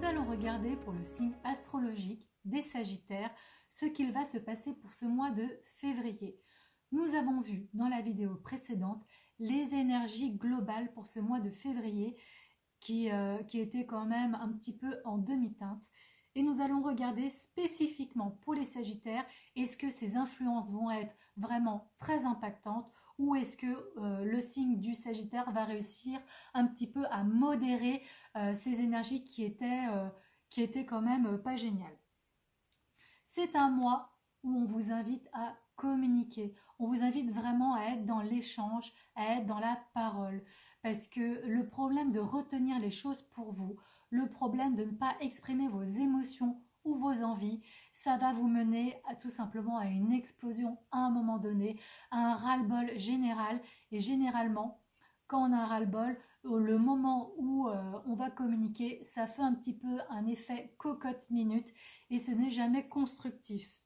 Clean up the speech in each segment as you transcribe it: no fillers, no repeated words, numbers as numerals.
allons regarder pour le signe astrologique des Sagittaires ce qu'il va se passer pour ce mois de février. Nous avons vu dans la vidéo précédente les énergies globales pour ce mois de février qui étaient quand même un petit peu en demi-teinte. Et nous allons regarder spécifiquement pour les Sagittaires, est-ce que ces influences vont être vraiment très impactantes ou est-ce que le signe du Sagittaire va réussir un petit peu à modérer ces énergies qui étaient quand même pas géniales. C'est un mois où on vous invite à communiquer, on vous invite vraiment à être dans l'échange, à être dans la parole, parce que le problème de retenir les choses pour vous, le problème de ne pas exprimer vos émotions ou vos envies, ça va vous mener tout simplement à une explosion à un moment donné, à un ras-le-bol général. Et généralement, quand on a un ras-le-bol, le moment où on va communiquer, ça fait un petit peu un effet cocotte-minute et ce n'est jamais constructif.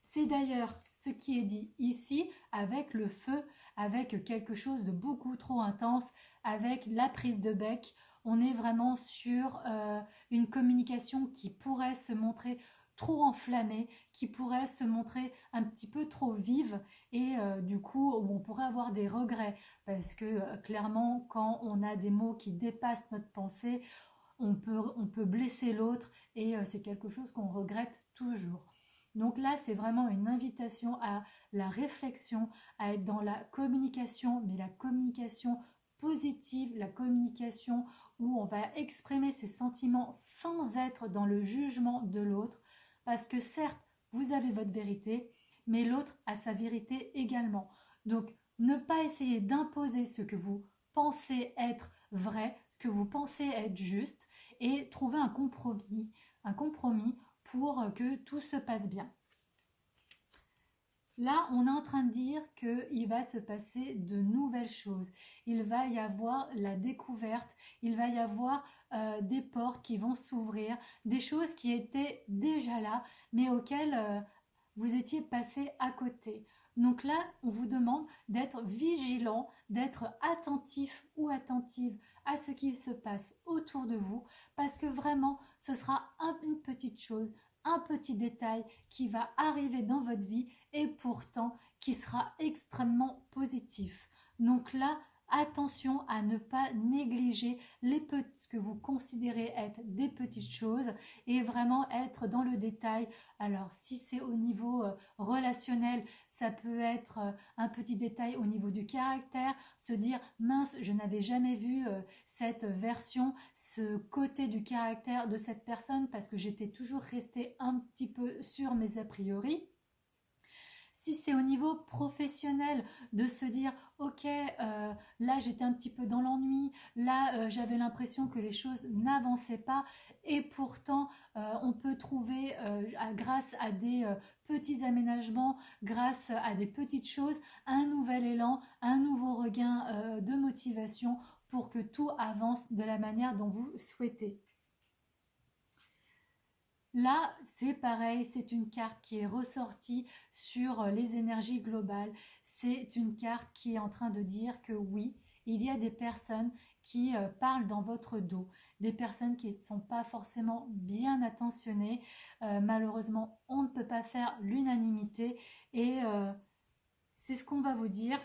C'est d'ailleurs ce qui est dit ici avec le feu, avec quelque chose de beaucoup trop intense, avec la prise de bec. On est vraiment sur une communication qui pourrait se montrer trop enflammée, qui pourrait se montrer un petit peu trop vive et du coup on pourrait avoir des regrets parce que clairement quand on a des mots qui dépassent notre pensée, on peut blesser l'autre et c'est quelque chose qu'on regrette toujours. Donc là, c'est vraiment une invitation à la réflexion, à être dans la communication, mais la communication positive, la communication où on va exprimer ses sentiments sans être dans le jugement de l'autre. Parce que certes, vous avez votre vérité, mais l'autre a sa vérité également. Donc, ne pas essayer d'imposer ce que vous pensez être vrai, ce que vous pensez être juste, et trouver un compromis pour que tout se passe bien. Là, on est en train de dire qu'il va se passer de nouvelles choses. Il va y avoir la découverte, il va y avoir des portes qui vont s'ouvrir, des choses qui étaient déjà là, mais auxquelles vous étiez passé à côté. Donc là, on vous demande d'être vigilant, d'être attentif ou attentive à ce qui se passe autour de vous, parce que vraiment, ce sera une petite chose, un petit détail qui va arriver dans votre vie et pourtant qui sera extrêmement positif. Donc là, attention à ne pas négliger ce que vous considérez être des petites choses et vraiment être dans le détail. Alors si c'est au niveau relationnel, ça peut être un petit détail au niveau du caractère, se dire mince, je n'avais jamais vu cette version, ce côté du caractère de cette personne parce que j'étais toujours restée un petit peu sur mes a priori. Si c'est au niveau professionnel, de se dire ok, là j'étais un petit peu dans l'ennui, là j'avais l'impression que les choses n'avançaient pas et pourtant on peut trouver grâce à des petits aménagements, grâce à des petites choses, un nouvel élan, un nouveau regain de motivation pour que tout avance de la manière dont vous souhaitez. Là, c'est pareil, c'est une carte qui est ressortie sur les énergies globales. C'est une carte qui est en train de dire que oui, il y a des personnes qui parlent dans votre dos, des personnes qui ne sont pas forcément bien attentionnées. Malheureusement, on ne peut pas faire l'unanimité et c'est ce qu'on va vous dire.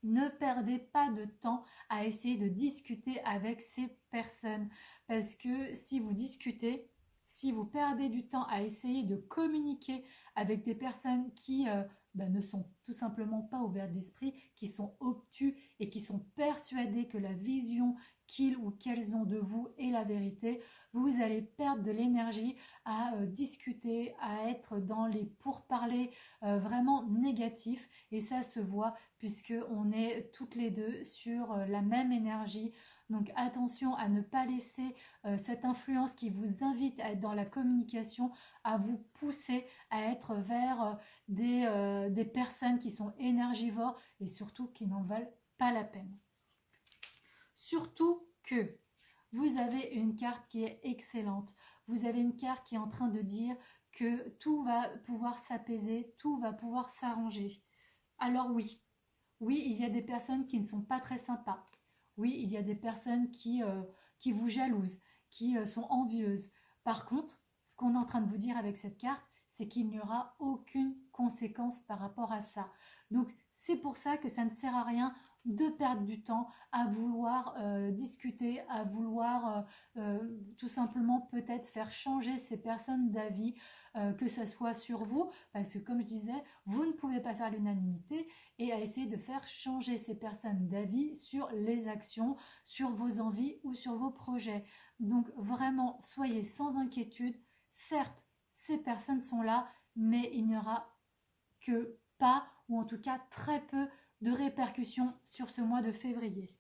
Ne perdez pas de temps à essayer de discuter avec ces personnes parce que si vous discutez, si vous perdez du temps à essayer de communiquer avec des personnes qui ne sont tout simplement pas ouvertes d'esprit, qui sont obtus et qui sont persuadés que la vision qu'ils ou qu'elles ont de vous est la vérité, vous allez perdre de l'énergie à discuter, à être dans les pourparlers vraiment négatifs et ça se voit puisqu'on est toutes les deux sur la même énergie. Donc attention à ne pas laisser cette influence qui vous invite à être dans la communication, à vous pousser à être vers des personnes qui sont énergivores et surtout qui n'en valent pas la peine. Surtout que vous avez une carte qui est excellente. Vous avez une carte qui est en train de dire que tout va pouvoir s'apaiser, tout va pouvoir s'arranger. Alors oui, il y a des personnes qui ne sont pas très sympas. Oui, il y a des personnes qui vous jalousent, qui sont envieuses. Par contre, ce qu'on est en train de vous dire avec cette carte, c'est qu'il n'y aura aucune conséquence par rapport à ça. Donc, c'est pour ça que ça ne sert à rien de perdre du temps à vouloir discuter, à vouloir tout simplement peut-être faire changer ces personnes d'avis, que ce soit sur vous, parce que comme je disais, vous ne pouvez pas faire l'unanimité, et à essayer de faire changer ces personnes d'avis sur les actions, sur vos envies ou sur vos projets. Donc vraiment, soyez sans inquiétude. Certes, ces personnes sont là, mais il n'y aura que pas, ou en tout cas très peu de répercussions sur ce mois de février.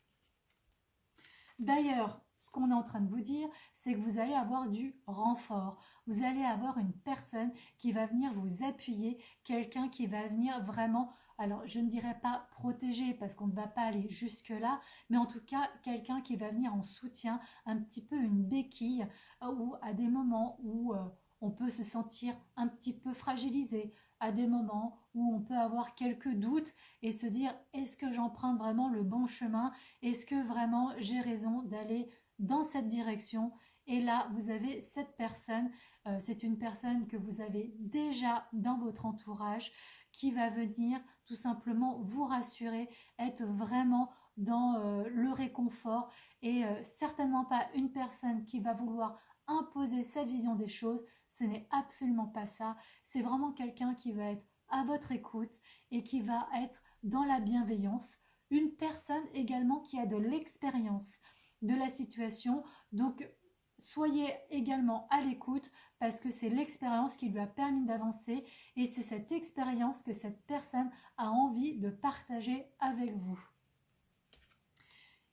D'ailleurs, ce qu'on est en train de vous dire, c'est que vous allez avoir du renfort. Vous allez avoir une personne qui va venir vous appuyer, quelqu'un qui va venir vraiment, alors je ne dirais pas protéger parce qu'on ne va pas aller jusque-là, mais en tout cas quelqu'un qui va venir en soutien, un petit peu une béquille, ou à des moments où on peut se sentir un petit peu fragilisé, à des moments où on peut avoir quelques doutes et se dire est-ce que j'emprunte vraiment le bon chemin, est-ce que vraiment j'ai raison d'aller dans cette direction. Et là vous avez cette personne, c'est une personne que vous avez déjà dans votre entourage qui va venir tout simplement vous rassurer, être vraiment dans le réconfort, et certainement pas une personne qui va vouloir imposer sa vision des choses. Ce n'est absolument pas ça. C'est vraiment quelqu'un qui va être à votre écoute et qui va être dans la bienveillance. Une personne également qui a de l'expérience de la situation. Donc, soyez également à l'écoute parce que c'est l'expérience qui lui a permis d'avancer et c'est cette expérience que cette personne a envie de partager avec vous.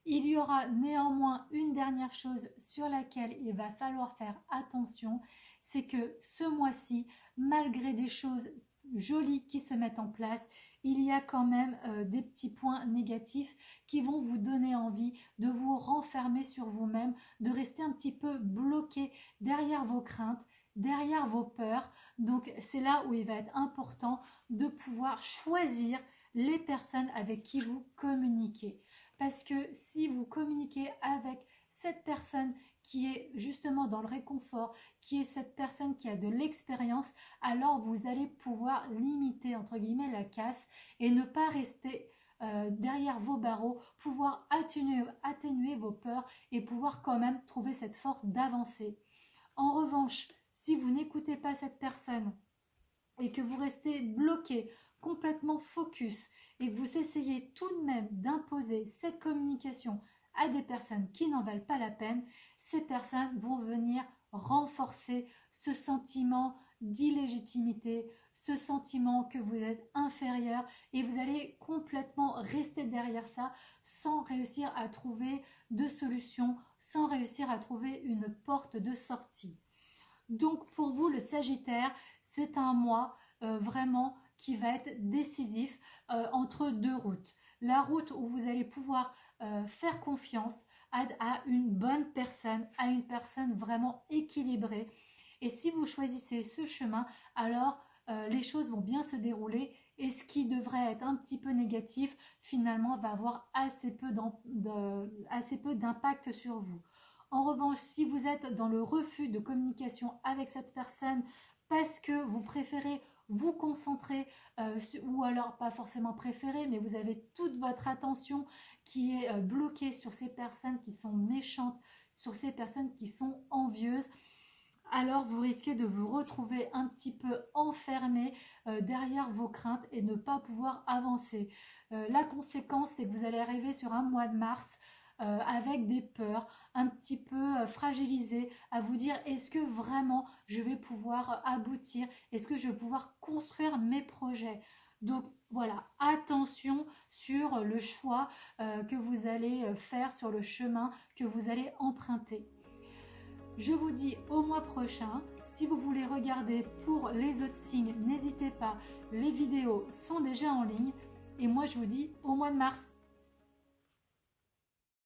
Il y aura néanmoins une dernière chose sur laquelle il va falloir faire attention, c'est que ce mois-ci, malgré des choses jolies qui se mettent en place, il y a quand même des petits points négatifs qui vont vous donner envie de vous renfermer sur vous-même, de rester un petit peu bloqué derrière vos craintes, derrière vos peurs. Donc c'est là où il va être important de pouvoir choisir les personnes avec qui vous communiquez. Parce que si vous communiquez avec cette personne qui est justement dans le réconfort, qui est cette personne qui a de l'expérience, alors vous allez pouvoir limiter entre guillemets la casse et ne pas rester derrière vos barreaux, pouvoir atténuer vos peurs et pouvoir quand même trouver cette force d'avancer. En revanche, si vous n'écoutez pas cette personne et que vous restez bloqué, complètement focus, et que vous essayez tout de même d'imposer cette communication à des personnes qui n'en valent pas la peine, ces personnes vont venir renforcer ce sentiment d'illégitimité, ce sentiment que vous êtes inférieur, et vous allez complètement rester derrière ça sans réussir à trouver de solution, sans réussir à trouver une porte de sortie. Donc pour vous, le Sagittaire, c'est un mois vraiment qui va être décisif entre deux routes. La route où vous allez pouvoir faire confiance à une bonne personne, à une personne vraiment équilibrée. Et si vous choisissez ce chemin, alors les choses vont bien se dérouler et ce qui devrait être un petit peu négatif, finalement, va avoir assez peu d'impact sur vous. En revanche, si vous êtes dans le refus de communication avec cette personne parce que vous préférez vous concentrer, ou alors pas forcément préféré, mais vous avez toute votre attention qui est bloquée sur ces personnes qui sont méchantes, sur ces personnes qui sont envieuses, alors vous risquez de vous retrouver un petit peu enfermé derrière vos craintes et ne pas pouvoir avancer. La conséquence, c'est que vous allez arriver sur un mois de mars avec des peurs, un petit peu fragilisé, à vous dire est-ce que vraiment je vais pouvoir aboutir, est-ce que je vais pouvoir construire mes projets. Donc voilà, attention sur le choix que vous allez faire, sur le chemin que vous allez emprunter. Je vous dis au mois prochain. Si vous voulez regarder pour les autres signes, n'hésitez pas, les vidéos sont déjà en ligne. Et moi je vous dis au mois de mars.